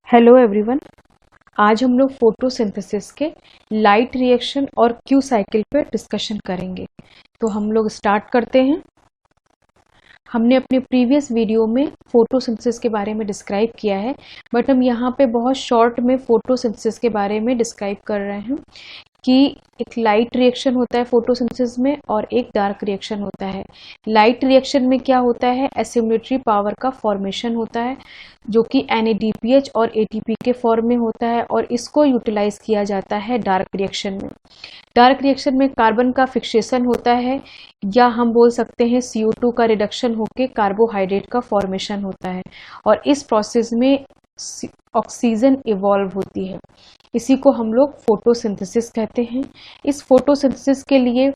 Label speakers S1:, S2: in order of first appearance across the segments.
S1: Hello everyone. आज हम लोग फोटोसिंथेसिस के लाइट रिएक्शन और क्यू साइकिल पे डिस्कशन करेंगे। तो हम लोग स्टार्ट करते हैं। हमने अपने प्रीवियस वीडियो में फोटोसिंथेसिस के बारे में डिस्क्राइब किया है, बट हम यहाँ पे बहुत शॉर्ट में फोटोसिंथेसिस के बारे में डिस्क्राइब कर रहे हैं कि एक लाइट रिएक्शन होता है फोटोसिंथेसिस में और एक डार्क रिएक्शन होता है। लाइट रिएक्शन में क्या होता है, एसिमिलेटरी पावर का फॉर्मेशन होता है जो कि NADPH और ATP के फॉर्म में होता है और इसको यूटिलाइज किया जाता है डार्क रिएक्शन में। डार्क रिएक्शन में कार्बन का फिक्सेशन होता है या हम बोल सकते हैं CO2 का रिडक्शन होकर कार्बोहाइड्रेट का फॉर्मेशन होता है और इस प्रोसेस में ऑक्सीजन इवॉल्व होती है। इसी को हम लोग फोटोसिंथेसिस कहते हैं। इस फोटोसिंथेसिस के लिए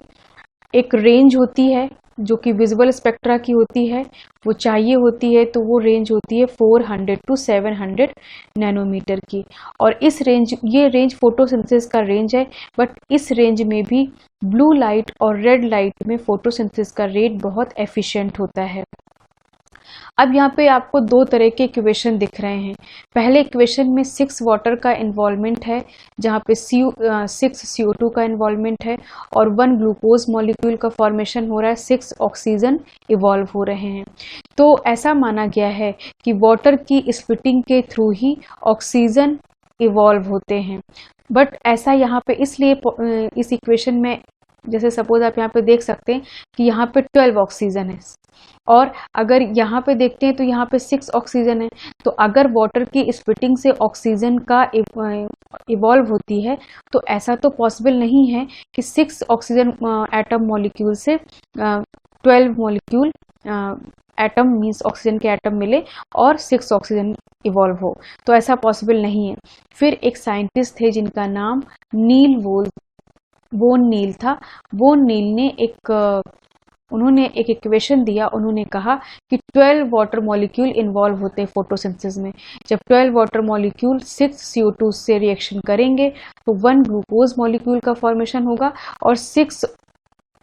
S1: एक रेंज होती है जो कि विजुअल स्पेक्ट्रा की होती है, वो चाहिए होती है, तो वो रेंज होती है 400 to 700 नैनोमीटर की। और ये रेंज फोटोसिंथेसिस का रेंज है, बट इस रेंज में भी ब्लू लाइट और रेड लाइट में फोटोसिंथेसिस का रेट बहुत एफिशिएंट होता है। अब यहाँ पे आपको दो तरह के इक्वेशन दिख रहे हैं। पहले इक्वेशन में 6 वाटर का इन्वॉल्वमेंट है, जहाँ पे 6 CO2 का इन्वॉल्वमेंट है और 1 ग्लूकोज मॉलिक्यूल का फॉर्मेशन हो रहा है, 6 ऑक्सीजन इवॉल्व हो रहे हैं। तो ऐसा माना गया है कि वाटर की स्प्लिटिंग के थ्रू ही ऑक्सीजन इवॉल्व होते हैं। बट ऐसा यहाँ पे इसलिए इस इक्वेशन में, जैसे सपोज आप यहाँ पे देख सकते हैं कि यहाँ पे 12 ऑक्सीजन है और अगर यहाँ पे देखते हैं तो यहाँ पे 6 ऑक्सीजन है। तो अगर वाटर की स्प्लिटिंग से ऑक्सीजन का इवॉल्व होती है तो ऐसा तो पॉसिबल नहीं है कि 6 ऑक्सीजन एटम मॉलिक्यूल से 12 मॉलिक्यूल एटम मीन्स ऑक्सीजन के एटम मिले और 6 ऑक्सीजन इवॉल्व हो, तो ऐसा पॉसिबल नहीं है। फिर एक साइंटिस्ट थे जिनका नाम नील बोन नील था। बोन नील ने उन्होंने एक इक्वेशन दिया। उन्होंने कहा कि 12 वाटर मॉलिक्यूल इन्वॉल्व होते हैं फोटोसिंथेसिस में। जब 12 वाटर मॉलिक्यूल 6 CO2 से रिएक्शन करेंगे तो 1 ग्लूकोज मॉलिक्यूल का फॉर्मेशन होगा और 6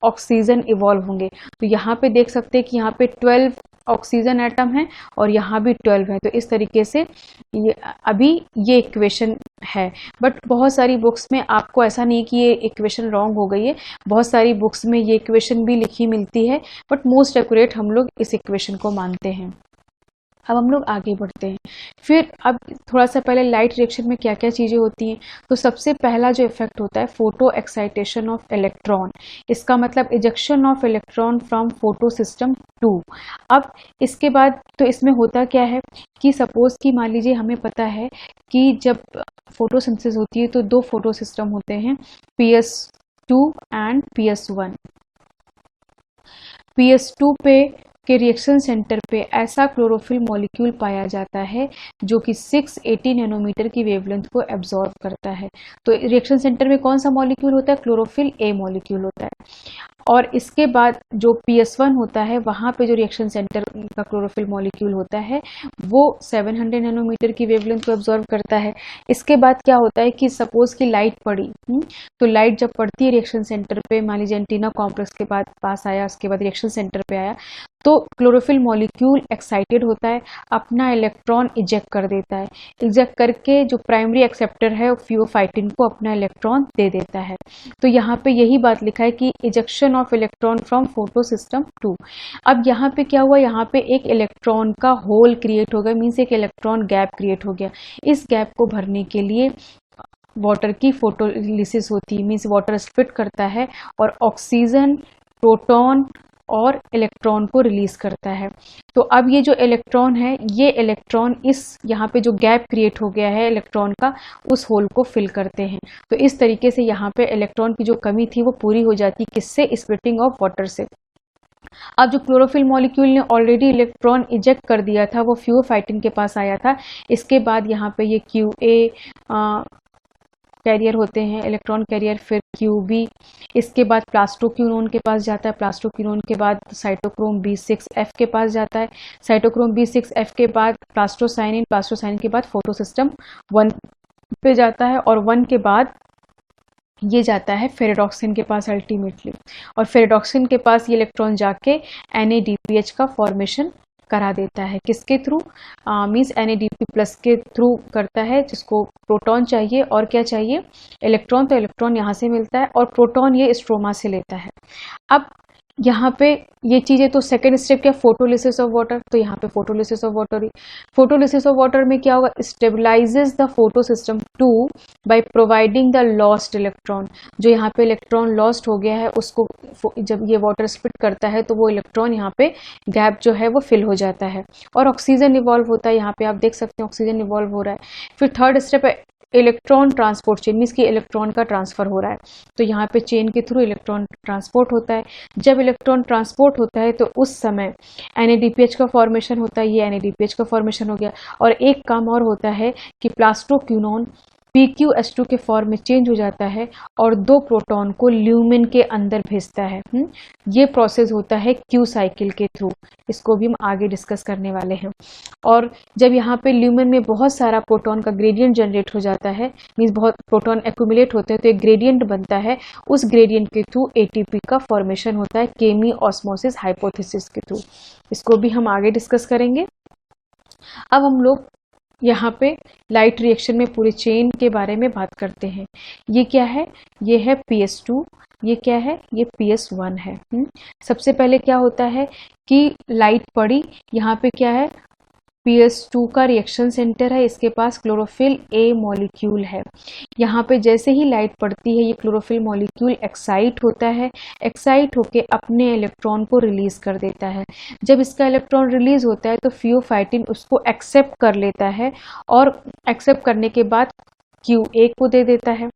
S1: ऑक्सीजन इवॉल्व होंगे। तो यहाँ पे देख सकते हैं कि यहाँ पे 12 ऑक्सीजन एटम है और यहाँ भी 12 है। तो इस तरीके से अभी ये इक्वेशन है। बट बहुत सारी बुक्स में आपको ऐसा नहीं कि ये इक्वेशन रॉन्ग हो गई है, बहुत सारी बुक्स में ये इक्वेशन भी लिखी मिलती है, बट मोस्ट एक्यूरेट हम लोग इस इक्वेशन को मानते हैं। अब हम लोग आगे बढ़ते हैं। फिर अब थोड़ा सा पहले लाइट रिएक्शन में क्या क्या चीज़ें होती हैं। तो सबसे पहला जो इफेक्ट होता है फोटो एक्साइटेशन ऑफ इलेक्ट्रॉन, इसका मतलब ejection of electron from photo system 2। अब इसके बाद तो इसमें होता क्या है कि सपोज कि मान लीजिए हमें पता है कि जब फोटोसिंथेसिस होती है तो 2 फोटो सिस्टम होते हैं, PS2 एंड PS1। PS2 पे के रिएक्शन सेंटर पे ऐसा क्लोरोफिल मॉलिक्यूल पाया जाता है जो कि 680 नैनोमीटर की वेवलेंथ को एब्जॉर्ब करता है। तो रिएक्शन सेंटर में कौन सा मॉलिक्यूल होता है, क्लोरोफिल A मॉलिक्यूल होता है। और इसके बाद जो PS1 होता है वहाँ पे जो रिएक्शन सेंटर का क्लोरोफिल मॉलिक्यूल होता है वो 700 नैनोमीटर की वेवलेंथ को एब्जॉर्ब करता है। इसके बाद क्या होता है कि सपोज की लाइट पड़ी, तो लाइट जब पड़ती है रिएक्शन सेंटर पे, मान लीजिए एंटीना कॉम्प्लेक्स के बाद पास आया, उसके बाद रिएक्शन सेंटर पे आया, तो क्लोरोफिल मॉलिक्यूल एक्साइटेड होता है, अपना इलेक्ट्रॉन इजेक्ट कर देता है। इजेक्ट करके जो प्राइमरी एक्सेप्टर है फियोफाइटिन को अपना इलेक्ट्रॉन दे देता है। तो यहाँ पे यही बात लिखा है कि ejection of electron from photo system 2। अब यहाँ पे क्या हुआ, यहाँ पे एक इलेक्ट्रॉन का होल क्रिएट हो गया, मीन्स एक इलेक्ट्रॉन गैप क्रिएट हो गया। इस गैप को भरने के लिए वाटर की फोटोलिसिस होती है, मीन्स वाटर स्प्लिट करता है और ऑक्सीजन, प्रोटॉन और इलेक्ट्रॉन को रिलीज करता है। तो अब ये जो इलेक्ट्रॉन है, ये इलेक्ट्रॉन इस यहाँ पे जो गैप क्रिएट हो गया है इलेक्ट्रॉन का, उस होल को फिल करते हैं। तो इस तरीके से यहाँ पे इलेक्ट्रॉन की जो कमी थी वो पूरी हो जाती, किससे, स्प्लिटिंग ऑफ वाटर से। अब जो क्लोरोफिल मॉलिक्यूल ने ऑलरेडी इलेक्ट्रॉन इजेक्ट कर दिया था वो फियोफाइटिन के पास आया था। इसके बाद यहाँ पे ये QA कैरियर होते हैं, इलेक्ट्रॉन कैरियर, फिर QB, इसके बाद प्लास्टोक्यूनोन के पास जाता है, प्लास्टोक्यूनोन के बाद साइटोक्रोम B6F के पास जाता है, साइटोक्रोम B6F के बाद प्लास्टोसाइनिन, प्लास्टोसाइनिन के बाद फोटोसिस्टम 1 पे जाता है और 1 के बाद ये जाता है फेरेडॉक्सिन के पास अल्टीमेटली, और फेरेडॉक्सिन के पास ये इलेक्ट्रॉन जाके NADPH का फॉर्मेशन करा देता है। किसके थ्रू? मीन्स NADP प्लस के थ्रू करता है, जिसको प्रोटॉन चाहिए और क्या चाहिए? इलेक्ट्रॉन। तो इलेक्ट्रॉन यहाँ से मिलता है और प्रोटॉन ये स्ट्रोमा से लेता है। अब यहाँ पे ये चीज़ें, तो सेकेंड स्टेप क्या? Photolysis of water. तो यहाँ पे photolysis of water he, photolysis of water में क्या होगा? Stabilises the photo system 2 by providing the lost electron. जो यहाँ पे इलेक्ट्रॉन लॉस्ट हो गया है उसको जब ये वाटर स्प्लिट करता है तो वो इलेक्ट्रॉन यहाँ पे गैप जो है वो फिल हो जाता है और ऑक्सीजन इवॉल्व होता है। यहाँ पे आप देख सकते हैं ऑक्सीजन इवॉल्व हो रहा है। फिर थर्ड स्टेप है इलेक्ट्रॉन ट्रांसपोर्ट चेन, मीन्स कि इलेक्ट्रॉन का ट्रांसफर हो रहा है। तो यहाँ पे चेन के थ्रू इलेक्ट्रॉन ट्रांसपोर्ट होता है। जब इलेक्ट्रॉन ट्रांसपोर्ट होता है तो उस समय NADPH का फॉर्मेशन होता है। ये NADPH का फॉर्मेशन हो गया। और एक काम और होता है कि प्लास्टोक्यूनोन PQS2 के फॉर्म में चेंज हो जाता है और 2 प्रोटॉन को ल्यूमेन के अंदर भेजता है। ये प्रोसेस होता है Q साइकिल के थ्रू। इसको भी हम आगे डिस्कस करने वाले हैं। और जब यहाँ पे ल्यूमेन में बहुत सारा प्रोटॉन का ग्रेडियंट जनरेट हो जाता है, मीन्स बहुत प्रोटॉन एक्यूमुलेट होते हैं, तो एक ग्रेडियंट बनता है। उस ग्रेडियंट के थ्रू ATP का फॉर्मेशन होता है केमी ऑस्मोसिस हाइपोथेसिस के थ्रू। इसको भी हम आगे डिस्कस करेंगे। अब हम लोग यहाँ पे लाइट रिएक्शन में पूरे चेन के बारे में बात करते हैं। ये क्या है? ये है PS2। ये क्या है? ये PS1 है। सबसे पहले क्या होता है कि लाइट पड़ी, यहाँ पे क्या है? PS2 का रिएक्शन सेंटर है, इसके पास क्लोरोफिल A मॉलिक्यूल है। यहाँ पे जैसे ही लाइट पड़ती है ये क्लोरोफिल मॉलिक्यूल एक्साइट होता है। एक्साइट होके अपने इलेक्ट्रॉन को रिलीज कर देता है। जब इसका इलेक्ट्रॉन रिलीज होता है तो फियोफाइटिन उसको एक्सेप्ट कर लेता है और एक्सेप्ट करने के बाद QA को दे देता है।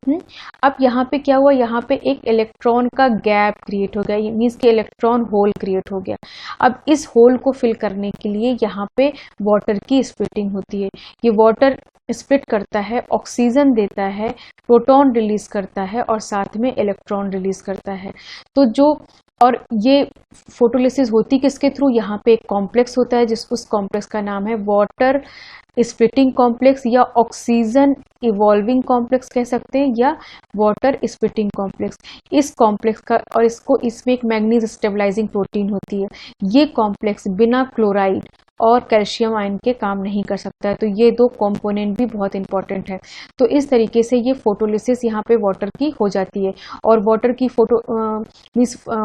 S1: अब यहाँ पे क्या हुआ? यहाँ पे एक इलेक्ट्रॉन का गैप क्रिएट हो गया, मीन्स कि इलेक्ट्रॉन होल क्रिएट हो गया। अब इस होल को फिल करने के लिए यहाँ पे वाटर की स्प्लिटिंग होती है। ये वाटर स्प्लिट करता है, ऑक्सीजन देता है, प्रोटॉन रिलीज करता है और साथ में इलेक्ट्रॉन रिलीज करता है। तो जो और ये फोटोलिसिस होती किसके थ्रू? यहाँ पे एक कॉम्प्लेक्स होता है उस कॉम्प्लेक्स का नाम है वाटर स्प्लिटिंग कॉम्प्लेक्स या ऑक्सीजन इवॉल्विंग कॉम्प्लेक्स कह सकते हैं या वाटर स्प्लिटिंग कॉम्प्लेक्स। इस कॉम्प्लेक्स का और इसमें एक मैग्नीज स्टेबलाइजिंग प्रोटीन होती है। ये कॉम्प्लेक्स बिना क्लोराइड और कैल्शियम आयन के काम नहीं कर सकता है। तो ये 2 कंपोनेंट भी बहुत इंपॉर्टेंट है। तो इस तरीके से ये फोटोलिसिस यहाँ पे वाटर की हो जाती है। और वाटर की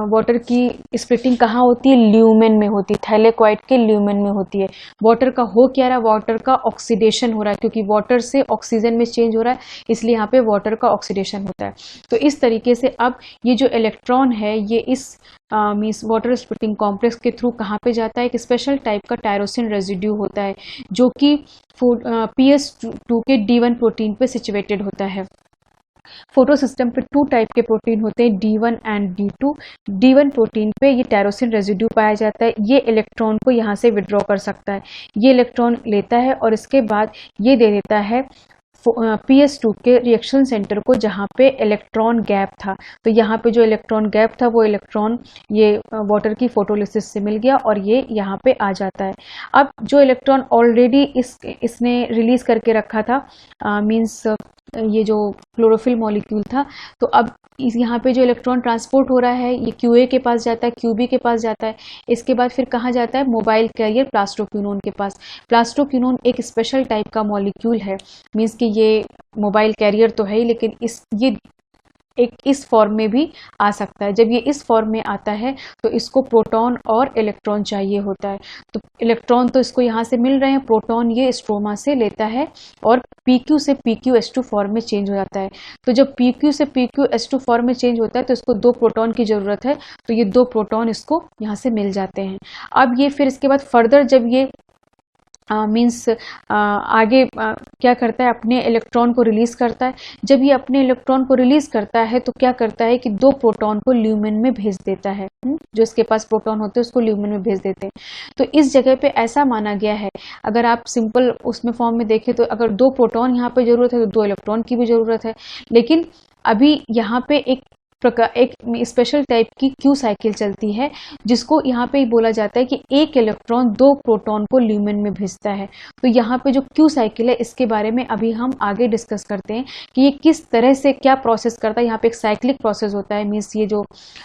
S1: वाटर की स्प्लिटिंग कहाँ होती है? ल्यूमेन में होती है, थैलेक्वाइड के ल्यूमेन में होती है। वाटर का हो क्या रहा है? वाटर का ऑक्सीडेशन हो रहा है, क्योंकि वाटर से ऑक्सीजन में चेंज हो रहा है, इसलिए यहाँ पे वाटर का ऑक्सीडेशन होता है। तो इस तरीके से अब ये जो इलेक्ट्रॉन है ये इस मीन्स वाटर स्प्लिटिंग कॉम्प्लेक्स के थ्रू कहाँ पे जाता है? एक स्पेशल टाइप का टायरोसिन रेजिड्यू होता है जो कि PS2 के D1 प्रोटीन पे सिचुएटेड होता है। फोटो सिस्टम पे 2 टाइप के प्रोटीन होते हैं, D1 and D2। D1 protein पे ये टायरोसिन रेजिड्यू पाया जाता है। ये इलेक्ट्रॉन को यहाँ से विड्रॉ कर सकता है। ये इलेक्ट्रॉन लेता है और इसके बाद ये दे देता है PS2 के रिएक्शन सेंटर को, जहाँ पे इलेक्ट्रॉन गैप था। तो यहाँ पे जो इलेक्ट्रॉन गैप था वो इलेक्ट्रॉन ये वाटर की फोटोलिसिस से मिल गया और ये यहाँ पे आ जाता है। अब जो इलेक्ट्रॉन ऑलरेडी इसने रिलीज करके रखा था, मीन्स ये जो क्लोरोफिल मॉलिक्यूल था, तो अब यहाँ पे जो इलेक्ट्रॉन ट्रांसपोर्ट हो रहा है ये QA के पास जाता है, QB के पास जाता है। इसके बाद फिर कहाँ जाता है? मोबाइल कैरियर प्लास्टोक्यूनोन के पास। प्लास्टोक्यूनोन एक स्पेशल टाइप का मॉलिक्यूल है, मीन्स कि ये मोबाइल कैरियर तो है ही, लेकिन ये एक इस फॉर्म में भी आ सकता है। जब ये इस फॉर्म में आता है तो इसको प्रोटॉन और इलेक्ट्रॉन चाहिए होता है। तो इलेक्ट्रॉन तो इसको यहाँ से मिल रहे हैं, प्रोटॉन ये स्ट्रोमा से लेता है और PQ से PQS2 फॉर्म में चेंज हो जाता है। तो जब PQ से PQS2 फॉर्म में चेंज होता है तो इसको 2 प्रोटॉन की ज़रूरत है, तो ये 2 प्रोटॉन इसको यहाँ से मिल जाते हैं। अब ये फिर इसके बाद फर्दर जब ये आगे क्या करता है? अपने इलेक्ट्रॉन को रिलीज करता है। जब ये अपने इलेक्ट्रॉन को रिलीज करता है तो क्या करता है कि 2 प्रोटॉन को ल्यूमेन में भेज देता है। जो इसके पास प्रोटॉन होते हैं उसको ल्यूमेन में भेज देते हैं। तो इस जगह पे ऐसा माना गया है, अगर आप सिंपल उसमें फॉर्म में देखें तो अगर 2 प्रोटॉन यहाँ पे जरूरत है तो 2 इलेक्ट्रॉन की भी जरूरत है। लेकिन अभी यहाँ पे एक स्पेशल टाइप की Q साइकिल चलती है, जिसको यहाँ पे बोला जाता है कि एक इलेक्ट्रॉन 2 प्रोटॉन को ल्यूमेन में भेजता है। तो यहाँ पे जो Q साइकिल है इसके बारे में अभी हम आगे डिस्कस करते हैं कि ये किस तरह से क्या प्रोसेस करता है। यहाँ पे एक साइक्लिक प्रोसेस होता है, मीन्स ये जो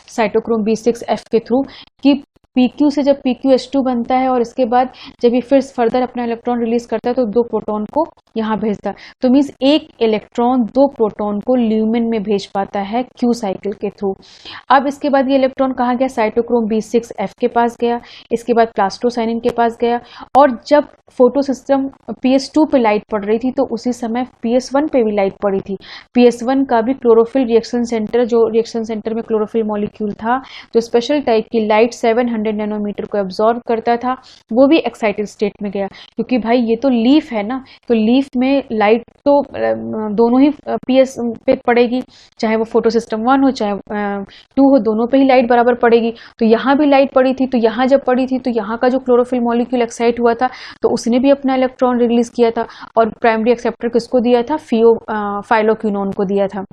S1: साइटोक्रोम B6F के थ्रू कि PQ से जब PQH2 बनता है और इसके बाद जब ये फिर फर्दर अपना इलेक्ट्रॉन रिलीज करता है तो 2 प्रोटॉन को यहाँ भेजता है। तो मीन्स एक इलेक्ट्रॉन 2 प्रोटॉन को ल्यूमेन में भेज पाता है Q साइकिल के थ्रू। अब इसके बाद ये इलेक्ट्रॉन कहाँ गया, साइटोक्रोम B6F के पास गया, इसके बाद प्लास्टोसाइनिन के पास गया, और जब फोटो सिस्टम PS2 पे लाइट पड़ रही थी तो उसी समय PS1 पे भी लाइट पड़ी थी। PS1 का भी क्लोरोफिल रिएक्शन सेंटर, जो रिएक्शन सेंटर में क्लोरोफिल मॉलिक्यूल था जो स्पेशल टाइप की लाइट 700 नैनोमीटर को एब्जॉर्ब करता था, वो भी एक्साइटेड स्टेट में गया, क्योंकि भाई ये तो लीफ है ना, तो लीफ में लाइट तो दोनों ही PS पे पड़ेगी, चाहे वो फोटो सिस्टम 1 हो चाहे 2 हो, दोनों पे ही लाइट बराबर पड़ेगी। तो यहाँ भी लाइट पड़ी थी, तो यहाँ जब पड़ी थी तो यहाँ का जो क्लोरोफिल मॉलिक्यूल एक्साइट हुआ था तो उसने भी अपना इलेक्ट्रॉन रिलीज किया था, और प्राइमरी एक्सेप्टर किसको दिया था, फाइलोक्विनोन को दिया था।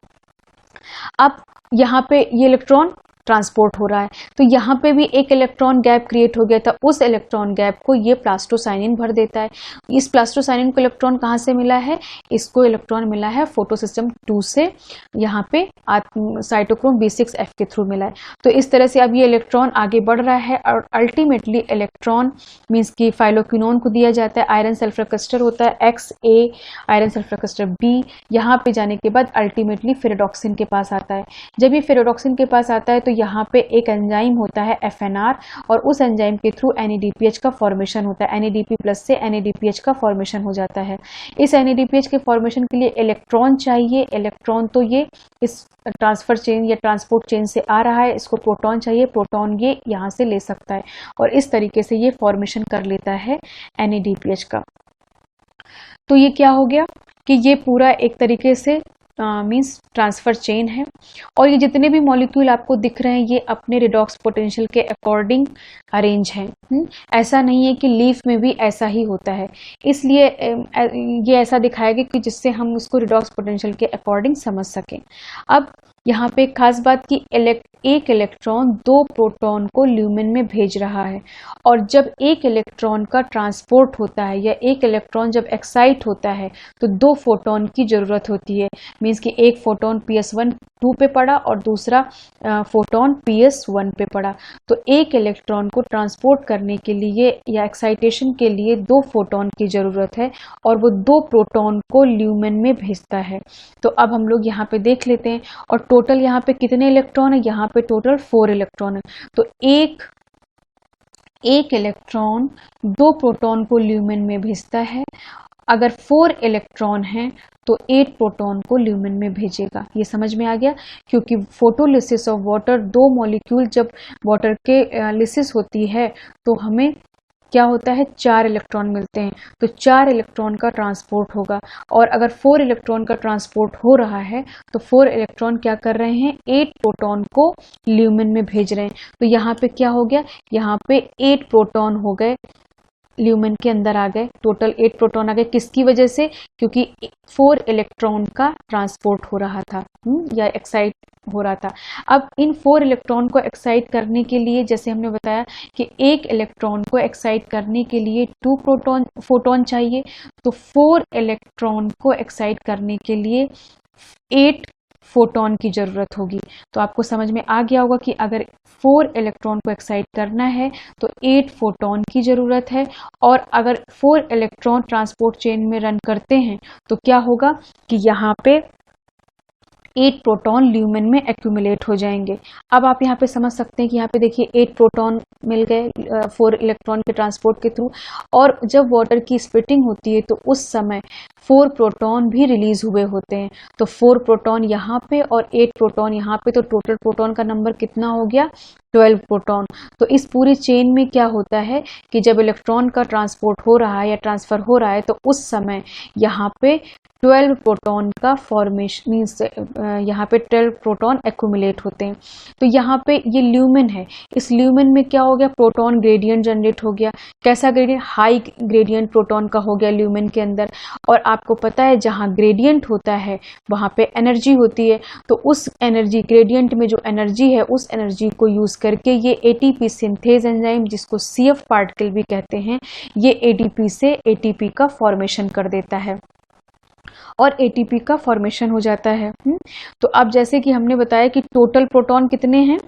S1: अब यहाँ पे ये इलेक्ट्रॉन ट्रांसपोर्ट हो रहा है, तो यहाँ पे भी एक इलेक्ट्रॉन गैप क्रिएट हो गया था, उस इलेक्ट्रॉन गैप को ये प्लास्टोसाइनिन भर देता है। इस प्लास्टोसाइनिन को इलेक्ट्रॉन कहाँ से मिला है, इसको इलेक्ट्रॉन मिला है फोटोसिस्टम 2 से, यहाँ पे साइटोक्रोम B6F के थ्रू मिला है। तो इस तरह से अब ये इलेक्ट्रॉन आगे बढ़ रहा है और अल्टीमेटली इलेक्ट्रॉन मीन्स की फाइलोक्विनोन को दिया जाता है, आयरन सल्फर क्लस्टर होता है XA, iron sulphur cluster B, यहाँ पे जाने के बाद अल्टीमेटली फेरेडॉक्सिन के पास आता है। जब ये फेरेडॉक्सिन के पास आता है तो यहाँ पे एक एंजाइम होता है FNR, और उस एंजाइम के थ्रू NADPH का फॉर्मेशन होता है, NADP+ से NADPH का फॉर्मेशन हो जाता है। इस NADPH के फॉर्मेशन के लिए इलेक्ट्रॉन चाहिए, इलेक्ट्रॉन तो ये इस ट्रांसफर चेन या ट्रांसपोर्ट चेन से आ रहा है, इसको प्रोटॉन चाहिए, प्रोटॉन ये यहाँ से ले सकता है, और इस तरीके से ये फॉर्मेशन कर लेता है NADPH का। तो ये क्या हो गया कि ये पूरा एक तरीके से मीन्स ट्रांसफर चेन है, और ये जितने भी मॉलिक्यूल आपको दिख रहे हैं ये अपने रिडॉक्स पोटेंशियल के अकॉर्डिंग अरेंज हैं। ऐसा नहीं है कि लीफ में भी ऐसा ही होता है, इसलिए ये ऐसा दिखाया गया कि जिससे हम उसको रिडॉक्स पोटेंशियल के अकॉर्डिंग समझ सकें। अब यहाँ पे एक खास बात कि एक इलेक्ट्रॉन 2 प्रोटॉन को ल्यूमेन में भेज रहा है, और जब एक इलेक्ट्रॉन का ट्रांसपोर्ट होता है या एक इलेक्ट्रॉन जब एक्साइट होता है तो 2 फोटॉन की जरूरत होती है। मीन्स कि एक फोटॉन PS1 2 पे पड़ा और दूसरा फोटॉन PS1 पे पड़ा, तो एक इलेक्ट्रॉन को ट्रांसपोर्ट करने के लिए या एक्साइटेशन के लिए 2 फोटॉन की जरूरत है, और वो 2 प्रोटॉन को ल्यूमेन में भेजता है। तो अब हम लोग यहाँ पे देख लेते हैं, और टोटल यहाँ पे कितने इलेक्ट्रॉन है, यहाँ पे टोटल 4 इलेक्ट्रॉन है। तो एक इलेक्ट्रॉन 2 प्रोटॉन को ल्यूमेन में भेजता है, अगर 4 इलेक्ट्रॉन हैं तो 8 प्रोटॉन को ल्यूमेन में भेजेगा। ये समझ में आ गया, क्योंकि फोटोलिसिस ऑफ वाटर, 2 मॉलिक्यूल जब वाटर के लिसिस होती है तो हमें क्या होता है, 4 इलेक्ट्रॉन मिलते हैं, तो 4 इलेक्ट्रॉन का ट्रांसपोर्ट होगा, और अगर 4 इलेक्ट्रॉन का ट्रांसपोर्ट हो रहा है तो 4 इलेक्ट्रॉन क्या कर रहे हैं, 8 प्रोटॉन को ल्यूमेन में भेज रहे हैं। तो यहाँ पे क्या हो गया, यहाँ पे 8 प्रोटॉन हो गए, ल्यूमेन के अंदर आ गए, टोटल 8 प्रोटॉन आ गए। किसकी वजह से, क्योंकि 4 इलेक्ट्रॉन का ट्रांसपोर्ट हो रहा था या एक्साइट हो रहा था। अब इन 4 इलेक्ट्रॉन को एक्साइट करने के लिए, जैसे हमने बताया कि एक इलेक्ट्रॉन को एक्साइट करने के लिए 2 फोटॉन चाहिए, तो 4 इलेक्ट्रॉन को एक्साइट करने के लिए 8 फोटॉन की जरूरत होगी। तो आपको समझ में आ गया होगा कि अगर 4 इलेक्ट्रॉन को एक्साइट करना है तो 8 फोटॉन की जरूरत है, और अगर 4 इलेक्ट्रॉन ट्रांसपोर्ट चेन में रन करते हैं तो क्या होगा कि यहाँ पे 8 प्रोटॉन ल्यूमेन में एक्यूमुलेट हो जाएंगे। अब आप यहाँ पे समझ सकते हैं कि यहाँ पे देखिए 8 प्रोटॉन मिल गए 4 इलेक्ट्रॉन के ट्रांसपोर्ट के थ्रू, और जब वाटर की स्प्लिटिंग होती है तो उस समय 4 प्रोटॉन भी रिलीज हुए होते हैं। तो 4 प्रोटॉन यहाँ पे और 8 प्रोटॉन यहाँ पे, तो टोटल प्रोटॉन का नंबर कितना हो गया, 12 प्रोटॉन। तो इस पूरी चेन में क्या होता है कि जब इलेक्ट्रॉन का ट्रांसपोर्ट हो रहा है या ट्रांसफर हो रहा है तो उस समय यहाँ पे 12 प्रोटॉन का फॉर्मेशन मीन्स यहाँ पे 12 प्रोटॉन एक्यूमुलेट होते हैं। तो यहाँ पे ये ल्यूमेन है, इस ल्यूमेन में क्या हो गया, प्रोटॉन ग्रेडियंट जनरेट हो गया। कैसा ग्रेडियंट, हाई ग्रेडियंट प्रोटॉन का हो गया ल्यूमेन के अंदर। और आपको पता है जहाँ ग्रेडियंट होता है वहाँ पे एनर्जी होती है, तो उस एनर्जी ग्रेडियंट में जो एनर्जी है उस एनर्जी को यूज करके ये एटीपी सिंथेज एंजाइम, जिसको CF पार्टिकल भी कहते हैं, ये एडीपी से एटीपी का फॉर्मेशन कर देता है और एटीपी का फॉर्मेशन हो जाता है। तो अब जैसे कि हमने बताया कि टोटल प्रोटॉन कितने हैं,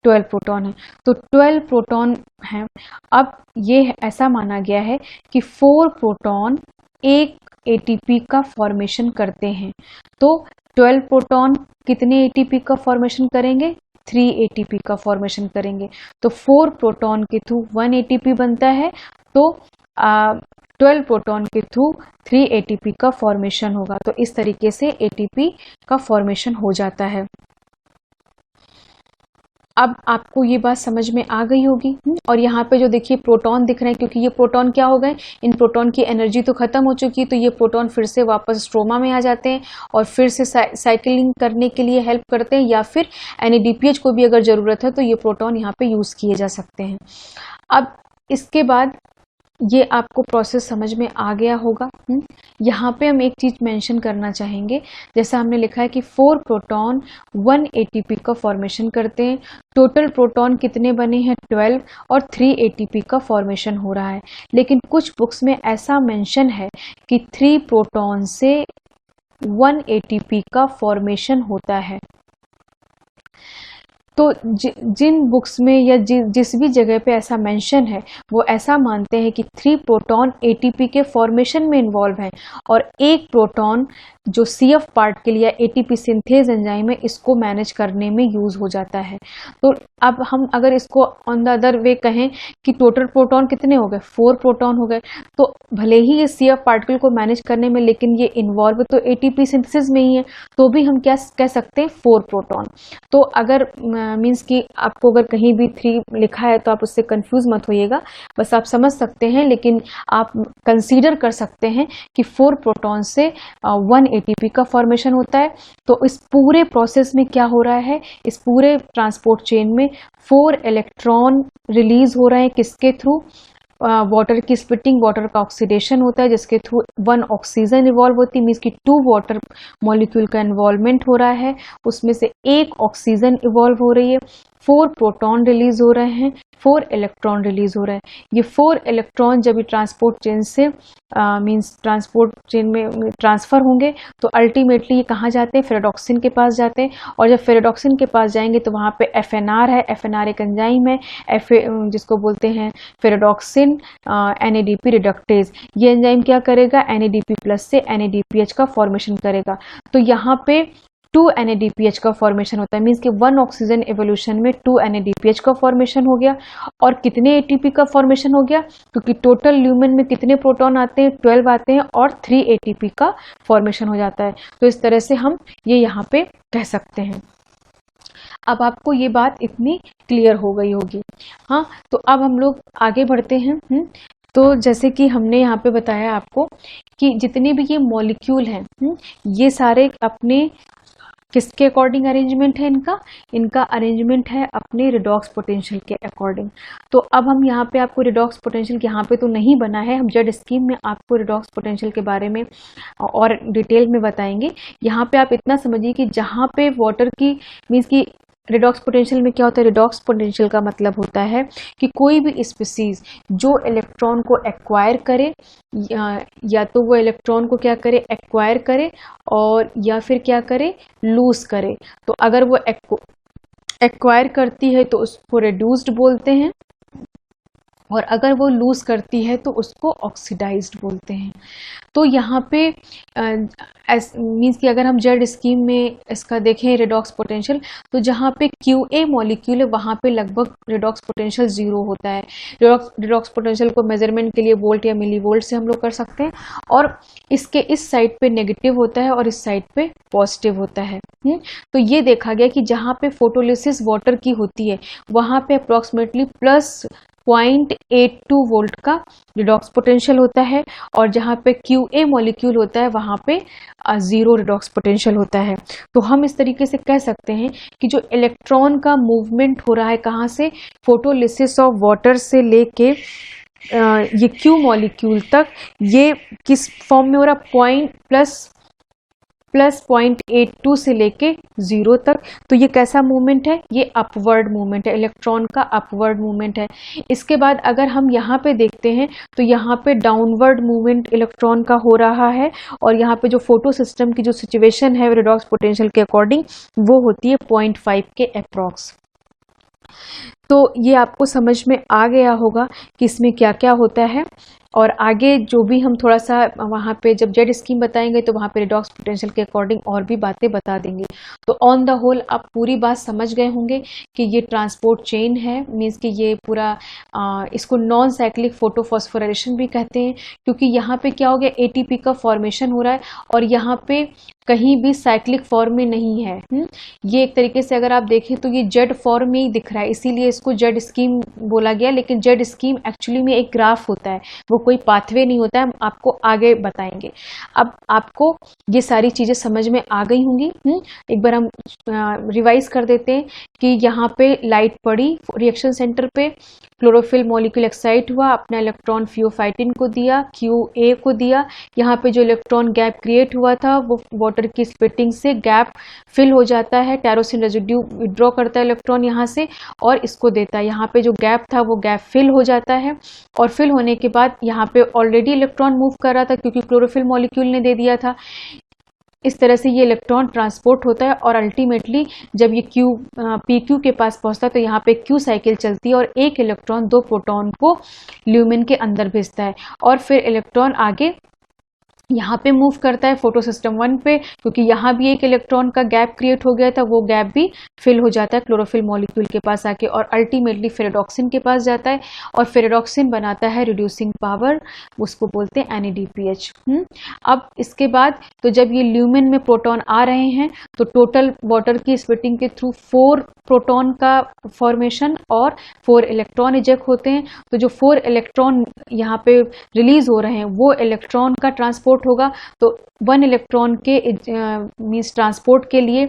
S1: 12 प्रोटॉन है। तो 12 प्रोटॉन हैं। अब ये ऐसा माना गया है कि 4 प्रोटॉन एक एटीपी का फॉर्मेशन करते हैं। तो 12 प्रोटॉन कितने एटीपी का फॉर्मेशन करेंगे? 3 एटीपी का फॉर्मेशन करेंगे। तो 4 प्रोटॉन के थ्रू 1 एटीपी बनता है। तो 12 प्रोटॉन के थ्रू 3 एटीपी का फॉर्मेशन होगा। तो इस तरीके से एटीपी का फॉर्मेशन हो जाता है। अब आपको ये बात समझ में आ गई होगी। और यहाँ पे जो देखिए प्रोटॉन दिख रहे हैं, क्योंकि ये प्रोटॉन क्या हो गए, इन प्रोटॉन की एनर्जी तो खत्म हो चुकी है, तो ये प्रोटॉन फिर से वापस स्ट्रोमा में आ जाते हैं और फिर से साइकिलिंग करने के लिए हेल्प करते हैं, या फिर NADPH को भी अगर ज़रूरत है तो ये प्रोटॉन यहाँ पे यूज़ किए जा सकते हैं। अब इसके बाद ये आपको प्रोसेस समझ में आ गया होगा। यहाँ पे हम एक चीज़ मेंशन करना चाहेंगे, जैसा हमने लिखा है कि 4 प्रोटॉन 1 एटीपी का फॉर्मेशन करते हैं। टोटल प्रोटॉन कितने बने हैं? 12, और 3 एटीपी का फॉर्मेशन हो रहा है। लेकिन कुछ बुक्स में ऐसा मेंशन है कि 3 प्रोटॉन से 1 एटीपी का फॉर्मेशन होता है। तो जिन बुक्स में या जिस भी जगह पे ऐसा मेंशन है, वो ऐसा मानते हैं कि 3 प्रोटॉन एटीपी के फॉर्मेशन में इन्वॉल्व है और एक प्रोटॉन जो CF पार्ट के लिए एटीपी सिंथेज एंजाइम है, इसको मैनेज करने में यूज़ हो जाता है। तो अब हम अगर इसको ऑन द अदर वे कहें कि टोटल प्रोटॉन कितने हो गए? 4 प्रोटॉन हो गए। तो भले ही ये CF पार्टिकल को मैनेज करने में, लेकिन ये इन्वॉल्व तो एटीपी सिंथेसिस में ही है, तो भी हम क्या कह सकते हैं? 4 प्रोटॉन। तो अगर मीन्स कि आपको अगर कहीं भी 3 लिखा है तो आप उससे कंफ्यूज मत होइएगा, बस आप समझ सकते हैं। लेकिन आप कंसीडर कर सकते हैं कि 4 प्रोटॉन से 1 एटीपी का फॉर्मेशन होता है। तो इस पूरे प्रोसेस में क्या हो रहा है? इस पूरे ट्रांसपोर्ट चेन में 4 इलेक्ट्रॉन रिलीज हो रहे हैं। किसके थ्रू? वाटर की स्प्लिटिंग, वाटर का ऑक्सीडेशन होता है, जिसके थ्रू 1 ऑक्सीजन इवॉल्व होती है, मीन्स कि 2 वाटर मॉलिक्यूल का इन्वॉल्वमेंट हो रहा है, उसमें से 1 ऑक्सीजन इवॉल्व हो रही है, 4 प्रोटॉन रिलीज हो रहे हैं, 4 इलेक्ट्रॉन रिलीज हो रहे हैं। ये 4 इलेक्ट्रॉन जब ये ट्रांसपोर्ट चेन से मीन्स ट्रांसपोर्ट चेन में ट्रांसफर होंगे तो अल्टीमेटली ये कहाँ जाते हैं? फेरेडॉक्सिन के पास जाते हैं। और जब फेरेडॉक्सिन के पास जाएंगे तो वहाँ पे FNR है। FNR एक एंजाइम है, जिसको बोलते हैं फेरेडॉक्सिन NADP रिडक्टेज। ये एंजाइम क्या करेगा? NADP प्लस से NADPH का फॉर्मेशन करेगा। तो यहाँ पे 2 NADPH का फॉर्मेशन होता है, मीन्स कि 1 ऑक्सीजन एवोल्यूशन में 2 NADPH का फॉर्मेशन हो गया। और कितने ATP का फॉर्मेशन हो गया? क्योंकि टोटल ल्यूमेन में कितने प्रोटॉन आते हैं? 12 आते हैं, और 3 ATP का फॉर्मेशन हो जाता है। तो इस तरह से हम ये यहाँ पे कह सकते हैं। अब आपको ये बात इतनी क्लियर हो गई होगी। हाँ, तो अब हम लोग आगे बढ़ते हैं। तो जैसे कि हमने यहाँ पे बताया आपको कि जितने भी ये मॉलिक्यूल हैं, ये सारे अपने किसके अकॉर्डिंग अरेंजमेंट है? इनका अरेंजमेंट है अपने रिडॉक्स पोटेंशियल के अकॉर्डिंग। तो अब हम यहाँ पे आपको रिडॉक्स पोटेंशियल यहाँ पे तो नहीं बना है, हम जेड स्कीम में आपको रिडॉक्स पोटेंशियल के बारे में और डिटेल में बताएंगे। यहाँ पे आप इतना समझिए कि जहाँ पे वाटर की मीन्स की रिडॉक्स पोटेंशियल में क्या होता है? रिडॉक्स पोटेंशियल का मतलब होता है कि कोई भी स्पीसीज जो इलेक्ट्रॉन को एक्वायर करे, या तो वो इलेक्ट्रॉन को क्या करे? एक्वायर करे, और या फिर क्या करे? लूज करे। तो अगर वो एक्वायर करती है तो उसको रिड्यूस्ड बोलते हैं, और अगर वो लूज करती है तो उसको ऑक्सीडाइज्ड बोलते हैं। तो यहाँ पे मीन्स कि अगर हम जेड स्कीम में इसका देखें रिडॉक्स पोटेंशियल, तो जहाँ पे QA मॉलिक्यूल है वहाँ पे लगभग रिडॉक्स पोटेंशियल 0 होता है। रिडॉक्स पोटेंशियल को मेजरमेंट के लिए वोल्ट या मिली वोल्ट से हम लोग कर सकते हैं, और इसके इस साइड पे नेगेटिव होता है और इस साइड पे पॉजिटिव होता है। तो ये देखा गया कि जहाँ पे फोटोलिसिस वाटर की होती है वहाँ पे अप्रॉक्सीमेटली प्लस 0.82 वोल्ट का रिडॉक्स पोटेंशियल होता है, और जहाँ पे QA मॉलिक्यूल होता है वहाँ पे 0 रिडॉक्स पोटेंशियल होता है। तो हम इस तरीके से कह सकते हैं कि जो इलेक्ट्रॉन का मूवमेंट हो रहा है कहाँ से? फोटोलिसिस ऑफ वाटर से लेके ये Q मॉलिक्यूल तक, ये किस फॉर्म में हो रहा? प्लस 0.82 से लेके 0 तक। तो ये कैसा मूवमेंट है? ये अपवर्ड मूवमेंट है, इलेक्ट्रॉन का अपवर्ड मूवमेंट है। इसके बाद अगर हम यहाँ पे देखते हैं तो यहाँ पे डाउनवर्ड मूवमेंट इलेक्ट्रॉन का हो रहा है, और यहाँ पे जो फोटो सिस्टम की जो सिचुएशन है रिडॉक्स पोटेंशियल के अकॉर्डिंग वो होती है 0.5 के अप्रॉक्स। तो ये आपको समझ में आ गया होगा कि इसमें क्या क्या होता है। और आगे जो भी हम थोड़ा सा वहाँ पे जब जेड स्कीम बताएंगे तो वहाँ पे रिडॉक्स पोटेंशियल के अकॉर्डिंग और भी बातें बता देंगे। तो ऑन द होल आप पूरी बात समझ गए होंगे कि ये ट्रांसपोर्ट चेन है, मीन्स कि ये पूरा इसको नॉन साइक्लिक फोटोफॉस्फोराइलेशन भी कहते हैं, क्योंकि यहाँ पे क्या हो गया, एटीपी का फॉर्मेशन हो रहा है और यहाँ पे कहीं भी साइक्लिक फॉर्म में नहीं है। ये एक तरीके से अगर आप देखें तो ये जेड फॉर्म में ही दिख रहा है, इसीलिए इसको जेड स्कीम बोला गया। लेकिन जेड स्कीम एक्चुअली में एक ग्राफ होता है, वो कोई पाथवे नहीं होता है, हम आपको आगे बताएंगे। अब आपको ये सारी चीजें समझ में आ गई होंगी। एक बार हम रिवाइज कर देते हैं कि यहाँ पे लाइट पड़ी रिएक्शन सेंटर पे, क्लोरोफिल मॉलिक्यूल एक्साइट हुआ, अपना इलेक्ट्रॉन फियोफाइटिन को दिया, QA को दिया। यहाँ पे जो इलेक्ट्रॉन गैप क्रिएट हुआ था वो वाटर की स्प्लिटिंग से गैप फिल हो जाता है, टायरोसिन रेजिड्यू विड्रॉ करता है इलेक्ट्रॉन यहाँ से और इसको देता है। यहाँ पे जो गैप था वो गैप फिल हो जाता है और फिल होने के बाद यहाँ पे ऑलरेडी इलेक्ट्रॉन मूव कर रहा था क्योंकि क्लोरोफिल मॉलिक्यूल ने दे दिया था। इस तरह से ये इलेक्ट्रॉन ट्रांसपोर्ट होता है और अल्टीमेटली जब ये PQ के पास पहुंचता है तो यहाँ पे Q साइकिल चलती है और एक इलेक्ट्रॉन 2 प्रोटॉन को ल्यूमेन के अंदर भेजता है और फिर इलेक्ट्रॉन आगे यहाँ पे मूव करता है फोटो सिस्टम 1 पे, क्योंकि यहाँ भी एक इलेक्ट्रॉन का गैप क्रिएट हो गया था, वो गैप भी फिल हो जाता है क्लोरोफिल मॉलिक्यूल के पास आके और अल्टीमेटली फेरेडॉक्सिन के पास जाता है और फेरेडॉक्सिन बनाता है रिड्यूसिंग पावर, उसको बोलते हैं NADPH। अब इसके बाद तो जब ये ल्यूमेन में प्रोटॉन आ रहे हैं तो टोटल वाटर की स्प्लिटिंग के थ्रू 4 प्रोटॉन का फॉर्मेशन और 4 इलेक्ट्रॉन इजेक्ट होते हैं। तो जो 4 इलेक्ट्रॉन यहाँ पे रिलीज हो रहे हैं वो इलेक्ट्रॉन का ट्रांसपोर्ट होगा। तो 1 इलेक्ट्रॉन के मींस ट्रांसपोर्ट के लिए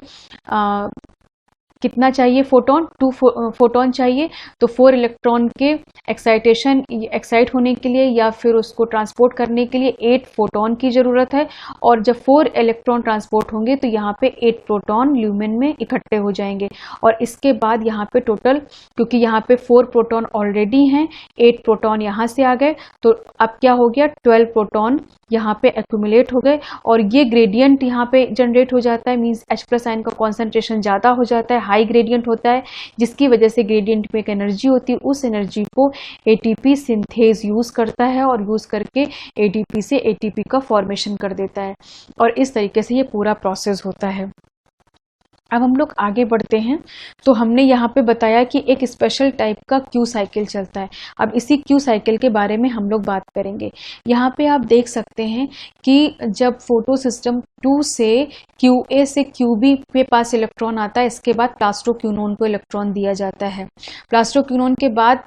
S1: कितना चाहिए, फोटोन, 2 फोटोन चाहिए। तो 4 इलेक्ट्रॉन के एक्साइट होने के लिए या फिर उसको ट्रांसपोर्ट करने के लिए 8 फोटोन की जरूरत है और जब 4 इलेक्ट्रॉन ट्रांसपोर्ट होंगे तो यहाँ पे 8 प्रोटॉन ल्यूमेन में इकट्ठे हो जाएंगे और इसके बाद यहाँ पे टोटल, क्योंकि यहाँ पे 4 प्रोटॉन ऑलरेडी हैं, 8 प्रोटॉन यहाँ से आ गए तो अब क्या हो गया, 12 प्रोटॉन यहाँ पे एक्यूमुलेट हो गए और ये ग्रेडियंट यहाँ पे जनरेट हो जाता है, मींस H+ आयन का कॉन्सेंट्रेशन ज़्यादा हो जाता है, हाई ग्रेडियंट होता है, जिसकी वजह से ग्रेडियंट में एक एनर्जी होती है, उस एनर्जी को ATP सिंथेज यूज़ करता है और यूज़ करके ADP से ATP का फॉर्मेशन कर देता है और इस तरीके से ये पूरा प्रोसेस होता है। अब हम लोग आगे बढ़ते हैं तो हमने यहाँ पे बताया कि एक स्पेशल टाइप का Q साइकिल चलता है। अब इसी Q साइकिल के बारे में हम लोग बात करेंगे। यहाँ पे आप देख सकते हैं कि जब फोटो सिस्टम 2 से QA से QB के पास इलेक्ट्रॉन आता है, इसके बाद प्लास्टोक्विनोन को इलेक्ट्रॉन दिया जाता है। प्लास्टोक्विनोन के बाद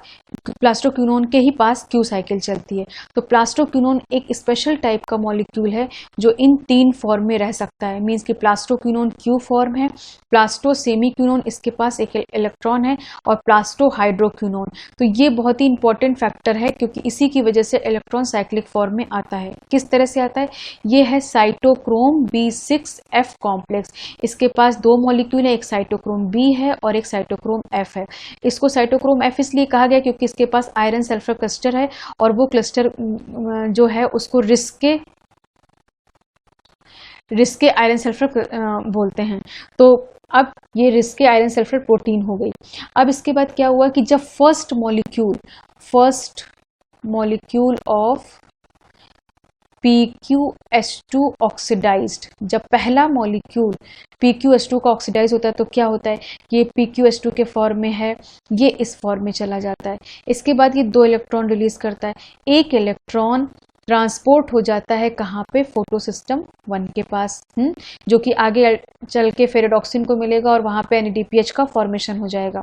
S1: प्लास्टोक्विनोन के ही पास Q साइकिल चलती है। तो प्लास्टोक्विनोन एक स्पेशल टाइप का मॉलिक्यूल है जो इन 3 फॉर्म में रह सकता है, मीन्स कि प्लास्टोक्विनोन Q फॉर्म है, प्लास्टो सेमीक्विनोन इसके पास एक इलेक्ट्रॉन है और प्लास्टो हाइड्रोक्विनोन। तो ये बहुत ही इंपॉर्टेंट फैक्टर है क्योंकि इसी की वजह से इलेक्ट्रॉन साइक्लिक फॉर्म में आता है। किस तरह से आता है, ये है साइटोक्रोम B6F कॉम्प्लेक्स। इसके पास 2 मॉलिक्यूल है, एक साइटोक्रोम B है और एक साइटोक्रोम F है। इसको साइटोक्रोम F इसलिए कहा गया क्योंकि इसके पास आयरन सल्फर क्लस्टर है और वो क्लस्टर जो है उसको रिस्के आयरन सल्फर बोलते हैं। तो अब ये रिस्के आयरन सल्फर प्रोटीन हो गई। अब इसके बाद क्या हुआ कि जब first molecule of PQS2 oxidised, जब पहला मॉलिक्यूल PQS2 का ऑक्सीडाइज होता है तो क्या होता है, ये PQS2 के फॉर्म में है, ये इस फॉर्म में चला जाता है। इसके बाद ये 2 इलेक्ट्रॉन रिलीज करता है, एक इलेक्ट्रॉन ट्रांसपोर्ट हो जाता है कहाँ पे, फोटो सिस्टम 1 के पास, जो कि आगे चल के फेरेडॉक्सिन को मिलेगा और वहाँ पे NADPH का फॉर्मेशन हो जाएगा।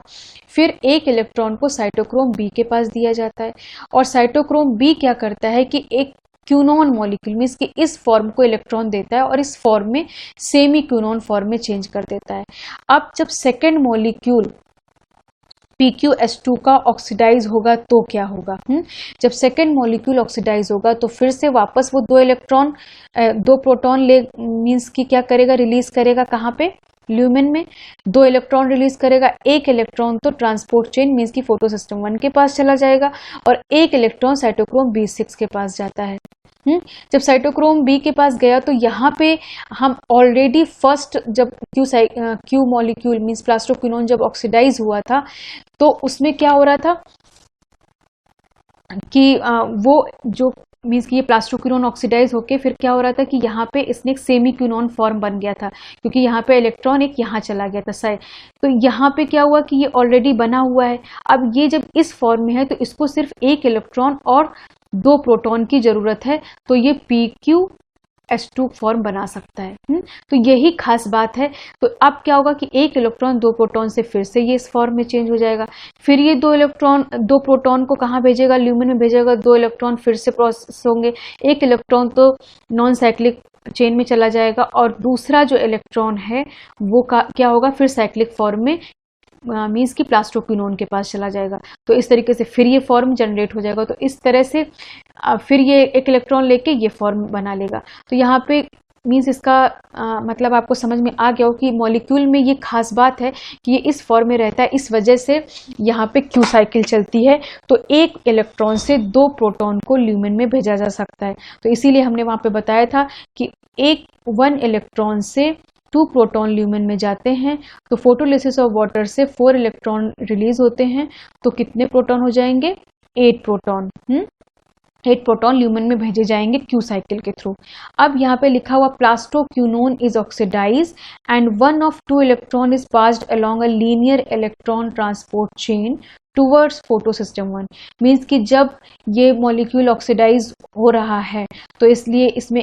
S1: फिर एक इलेक्ट्रॉन को साइटोक्रोम B के पास दिया जाता है और साइटोक्रोम B क्या करता है कि एक क्यूनोन मॉलिक्यूल मीन्स कि इस फॉर्म को इलेक्ट्रॉन देता है और इस फॉर्म में सेमी क्यूनोन फॉर्म में चेंज कर देता है। अब जब सेकेंड मॉलिक्यूल PQS2 का ऑक्सीडाइज होगा तो क्या होगा, जब सेकेंड मॉलिक्यूल ऑक्सीडाइज होगा तो फिर से वापस वो 2 प्रोटॉन मीन्स कि क्या करेगा, रिलीज करेगा कहाँ पे, ल्यूमेन में 2 इलेक्ट्रॉन रिलीज करेगा। एक इलेक्ट्रॉन तो ट्रांसपोर्ट चेन मीन्स कि फोटो सिस्टम 1 के पास चला जाएगा और एक इलेक्ट्रॉन साइटोक्रोम B6 के पास जाता है। जब साइटोक्रोम बी के पास गया तो यहाँ पे हम ऑलरेडी फर्स्ट जब क्यू मॉलिक्यूल मीन्स प्लास्टोक्विनोन जब ऑक्सीडाइज हुआ था तो उसमें क्या हो रहा था कि वो जो मीन्स कि ये प्लास्टोक्विनोन ऑक्सीडाइज होके फिर क्या हो रहा था कि यहाँ पे इसने एक सेमी क्विनोन फॉर्म बन गया था, क्योंकि यहाँ पे इलेक्ट्रॉन एक यहाँ चला गया था साइड। तो यहाँ पे क्या हुआ कि ये ऑलरेडी बना हुआ है। अब ये जब इस फॉर्म में है तो इसको सिर्फ एक इलेक्ट्रॉन और 2 प्रोटॉन की जरूरत है, तो ये PQH2 फॉर्म बना सकता है। तो यही खास बात है। तो अब क्या होगा कि एक इलेक्ट्रॉन 2 प्रोटॉन से फिर से ये इस फॉर्म में चेंज हो जाएगा। फिर ये 2 प्रोटॉन को कहाँ भेजेगा, ल्यूमेन में भेजेगा। 2 इलेक्ट्रॉन फिर से प्रोसेस होंगे। एक इलेक्ट्रॉन तो नॉन साइक्लिक चेन में चला जाएगा और दूसरा जो इलेक्ट्रॉन है वो क्या होगा, फिर साइक्लिक फॉर्म में मीन्स कि प्लास्टोक्विनोन के पास चला जाएगा। तो इस तरीके से फिर ये फॉर्म जनरेट हो जाएगा। तो इस तरह से फिर ये एक इलेक्ट्रॉन लेके ये फॉर्म बना लेगा। तो यहाँ पे मीन्स इसका मतलब आपको समझ में आ गया हो कि मॉलिक्यूल में ये खास बात है कि ये इस फॉर्म में रहता है, इस वजह से यहाँ पे क्यू साइकिल चलती है। तो एक इलेक्ट्रॉन से 2 प्रोटॉन को ल्यूमेन में भेजा जा सकता है। तो इसीलिए हमने वहाँ पे बताया था कि 1 इलेक्ट्रॉन से 2 प्रोटॉन ल्यूमेन में जाते हैं। तो फोटोलिसिस ऑफ वाटर से 4 इलेक्ट्रॉन रिलीज होते हैं। तो कितने प्रोटॉन हो जाएंगे, 8 प्रोटॉन। 8 प्रोटॉन ल्यूमेन में भेजे जाएंगे क्यू साइकिल के थ्रू। अब यहाँ पे लिखा हुआ plastoquinone is oxidise and 1 of 2 electron is passed along a linear electron transport chain towards photosystem 1। Means कि जब ये मॉलिक्यूल ऑक्सीडाइज हो रहा है तो इसलिए इसमें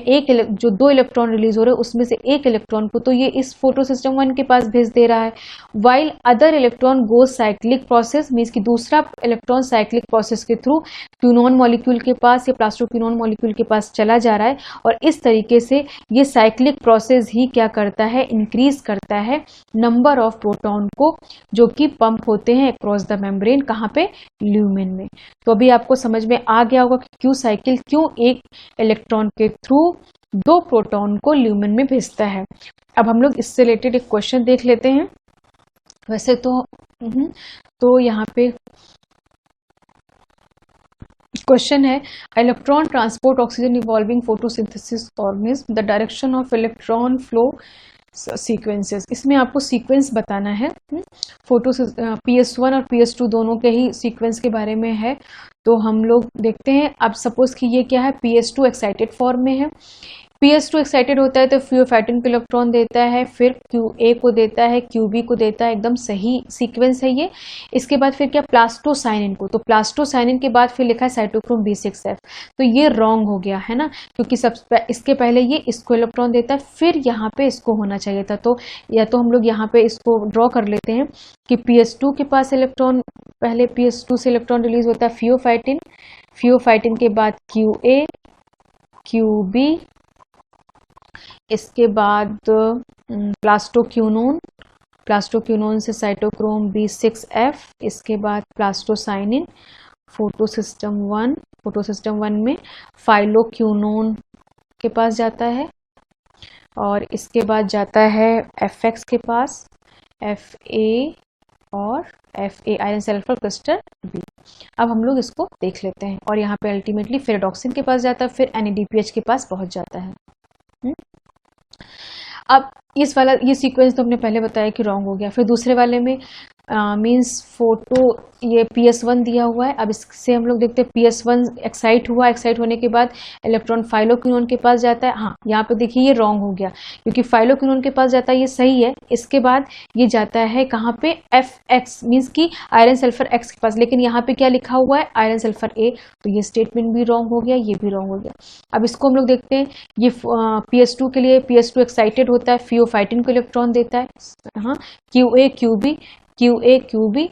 S1: जो 2 इलेक्ट्रॉन रिलीज हो रहे हैं उसमें से एक इलेक्ट्रॉन को तो ये इस फोटोसिस्टम 1 के पास भेज दे रहा है, while other electron goes cyclic process. Means कि दूसरा इलेक्ट्रॉन साइक्लिक प्रोसेस के थ्रू क्विनोन मॉलिक्यूल के पास या प्लास्टोक्विनोन मॉलिक्यूल के पास चला जा रहा है। और इस तरीके से ये साइक्लिक प्रोसेस ही क्या करता है, इंक्रीज करता है नंबर ऑफ प्रोटॉन को जो कि पंप होते हैं अक्रॉस द मेम्ब्रेन, कहाँ पे, ल्यूमेन में। तो अभी आपको समझ में आ गया होगा कि क्यू साइकिल क्यों एक इलेक्ट्रॉन के थ्रू 2 प्रोटॉन को ल्यूमेन में भेजता है। अब हम लोग इससे रिलेटेड एक क्वेश्चन देख लेते हैं। वैसे तो यहाँ पे क्वेश्चन है, electron transport oxygen evolving photosynthesis organism, the direction of electron flow sequences. इसमें आपको सीक्वेंस बताना है। फोटो PS1 और PS2 दोनों के ही सीक्वेंस के बारे में है। तो हम लोग देखते हैं। अब सपोज कि ये क्या है, PS2 एक्साइटेड फॉर्म में है। PS2 एक्साइटेड होता है तो फ्यूओफाइटिन को इलेक्ट्रॉन देता है, फिर QA को देता है, QB को देता है। एकदम सही सीक्वेंस है ये। इसके बाद फिर क्या, प्लास्टोसाइनिन को। तो प्लास्टोसाइनिन के बाद फिर लिखा है साइटोक्रोम B6F। तो ये रॉन्ग हो गया है ना, क्योंकि इसके पहले ये इसको इलेक्ट्रॉन देता है, फिर यहाँ पे इसको होना चाहिए था। तो या तो हम लोग यहाँ पे इसको ड्रॉ कर लेते हैं कि PS2 के पास इलेक्ट्रॉन, पहले PS2 से इलेक्ट्रॉन रिलीज होता है फ्यूओफाइटिन, फ्यूओफाइटिन के बाद QA, QB, इसके बाद प्लास्टोक्विनोन, प्लास्टोक्विनोन से साइटोक्रोम B6F, इसके बाद प्लास्टोसाइनिन, फोटोसिस्टम 1 में फाइलोक्विनोन के पास जाता है और इसके बाद जाता है FX के पास, FA और FA iron sulphur cluster B। अब हम लोग इसको देख लेते हैं और यहाँ पे अल्टीमेटली फेरेडॉक्सिन के पास जाता है, फिर NADPH के पास पहुंच जाता है। अब इस वाला ये सीक्वेंस तो हमने पहले बताया कि रॉन्ग हो गया। फिर दूसरे वाले में मीन्स फोटो ये PS1 दिया हुआ है। अब इससे हम लोग देखते हैं PS1 एक्साइट हुआ, एक्साइट होने के बाद इलेक्ट्रॉन फाइलोक्विनोन के पास जाता है। हाँ, यहाँ पे देखिए ये रॉन्ग हो गया क्योंकि फाइलोक्विनोन के पास जाता है, ये सही है। इसके बाद ये जाता है कहाँ पे, FX मीन्स की आयरन सल्फर X के पास, लेकिन यहाँ पे क्या लिखा हुआ है, आयरन सल्फर A। तो ये स्टेटमेंट भी रॉन्ग हो गया, ये भी रॉन्ग हो गया। अब इसको हम लोग देखते हैं। ये PS2 के लिए PS2 एक्साइटेड होता है, फ्यूओफाइटिन को इलेक्ट्रॉन देता है। हाँ, QA QB,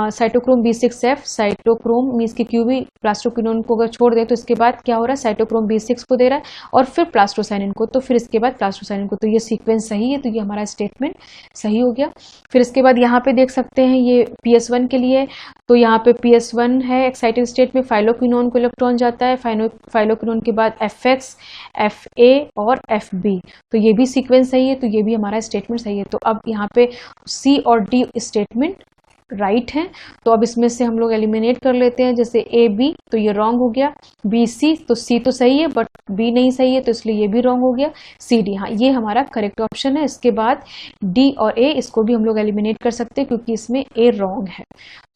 S1: cytochrome B6F, cytochrome means की QB प्लास्टोक्विनोन को अगर छोड़ दे तो इसके बाद क्या हो रहा है, साइटोक्रोम B6 को दे रहा है और फिर प्लास्टोसाइनिन को, तो फिर इसके बाद प्लास्टोसाइनिन को। तो ये सीक्वेंस सही है, तो ये हमारा स्टेटमेंट सही हो गया। फिर इसके बाद यहाँ पे देख सकते हैं ये PS1 के लिए, तो यहाँ पे PS1 है एक्साइटेड स्टेट में, फाइलोक्विनोन को इलेक्ट्रॉन जाता है, फाइलोक्विनोन के बाद FX, FA और FB। तो ये भी सीक्वेंस सही है, तो ये भी हमारा स्टेटमेंट सही है। तो अब यहाँ पे C और D स्टेटमेंट राइट हैं, तो अब इसमें से हम लोग एलिमिनेट कर लेते हैं। जैसे ए बी, तो ये रॉन्ग हो गया। बी सी, तो सी तो सही है बट बी नहीं सही है, तो इसलिए ये भी रॉन्ग हो गया। सी डी, हाँ ये हमारा करेक्ट ऑप्शन है। इसके बाद डी और ए, इसको भी हम लोग एलिमिनेट कर सकते हैं क्योंकि इसमें ए रॉन्ग है।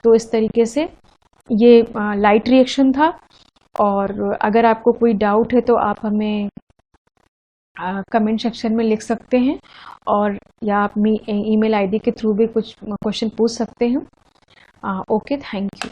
S1: तो इस तरीके से ये लाइट रिएक्शन था। और अगर आपको कोई डाउट है तो आप हमें कमेंट सेक्शन में लिख सकते हैं, और या आप ईमेल आईडी के थ्रू भी कुछ क्वेश्चन पूछ सकते हैं। Okay, thank you.